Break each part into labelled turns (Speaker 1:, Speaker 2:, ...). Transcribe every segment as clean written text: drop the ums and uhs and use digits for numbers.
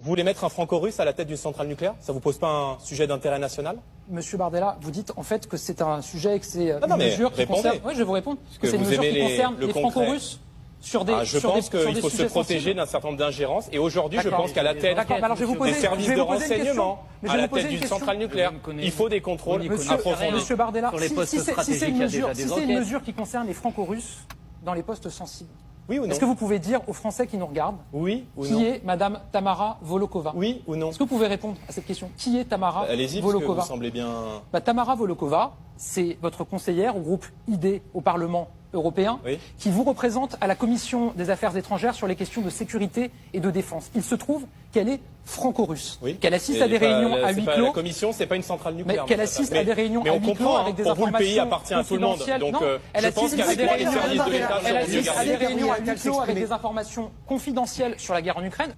Speaker 1: Vous voulez mettre un franco-russe à la tête d'une centrale nucléaire? Ça vous pose pas un sujet d'intérêt national?
Speaker 2: Monsieur Bardella, vous dites en fait que c'est un sujet et que c'est
Speaker 1: Non,
Speaker 2: une mesure qui concerne... Oui, je vais vous répondre.
Speaker 1: Que
Speaker 2: c'est une
Speaker 1: vous
Speaker 2: mesure
Speaker 1: aimez
Speaker 2: qui concerne
Speaker 1: le
Speaker 2: les
Speaker 1: concret.
Speaker 2: franco-russes sur des
Speaker 1: Je pense qu'il faut se protéger d'un certain nombre d'ingérences. Et aujourd'hui, je pense qu'à la tête des services de renseignement, à la tête d'une centrale nucléaire, il faut des contrôles approfondis.
Speaker 2: Monsieur Bardella,
Speaker 3: si
Speaker 2: c'est une mesure qui concerne les franco-russes dans les postes sensibles,
Speaker 1: oui ou non?
Speaker 2: est-ce que vous pouvez dire aux Français qui nous regardent
Speaker 1: oui ou non?
Speaker 2: qui est Madame Tamara Volokova?
Speaker 1: Oui ou non?
Speaker 2: Est-ce que vous pouvez répondre à cette question? Qui est Tamara
Speaker 1: Allez-y, parce que
Speaker 2: Volokova?
Speaker 1: vous semblez bien...
Speaker 2: Tamara Volokova, c'est votre conseillère au groupe ID au Parlement européen,
Speaker 1: oui,
Speaker 2: qui vous représente à la Commission des Affaires étrangères sur les questions de sécurité et de défense. Il se trouve qu'elle est franco-russe,
Speaker 1: oui,
Speaker 2: qu'elle assiste à des réunions à huis clos.
Speaker 1: La Commission, c'est pas une centrale nucléaire.
Speaker 2: Mais qu'elle assiste à des réunions à huis clos avec des
Speaker 1: pour vous, le pays
Speaker 2: informations
Speaker 1: appartient à tout le monde.
Speaker 2: confidentielles.
Speaker 1: Donc,
Speaker 2: elle
Speaker 1: je pense
Speaker 2: assiste à des
Speaker 1: qu'avec moi, les services de l'État
Speaker 2: elle
Speaker 1: seront mieux
Speaker 2: assiste à des
Speaker 1: gardés.
Speaker 2: réunions à huis clos avec des informations confidentielles sur la guerre en Ukraine.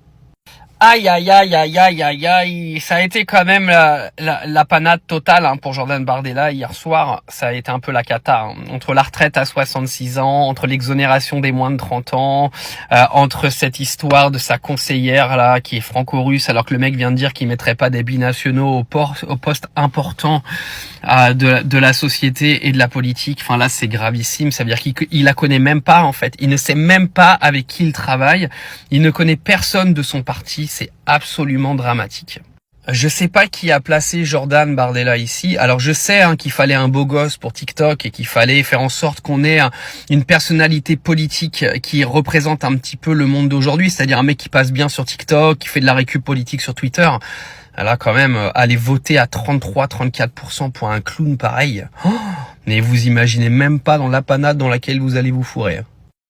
Speaker 4: Aïe aïe aïe aïe aïe aïe aïe, ça a été quand même la panade totale pour Jordan Bardella hier soir. Ça a été un peu la cata, entre la retraite à 66 ans, entre l'exonération des moins de 30 ans, entre cette histoire de sa conseillère là qui est franco-russe alors que le mec vient de dire qu'il mettrait pas des binationaux au poste important de la société et de la politique. Enfin là c'est gravissime, ça veut dire qu'il la connaît même pas en fait. Il ne sait même pas avec qui il travaille. Il ne connaît personne de son parti. C'est absolument dramatique. Je sais pas qui a placé Jordan Bardella ici. Alors je sais qu'il fallait un beau gosse pour TikTok et qu'il fallait faire en sorte qu'on ait une personnalité politique qui représente un petit peu le monde d'aujourd'hui, c'est-à-dire un mec qui passe bien sur TikTok, qui fait de la récup politique sur Twitter. Là quand même, aller voter à 33-34% pour un clown pareil, mais vous imaginez même pas dans la panade dans laquelle vous allez vous fourrer.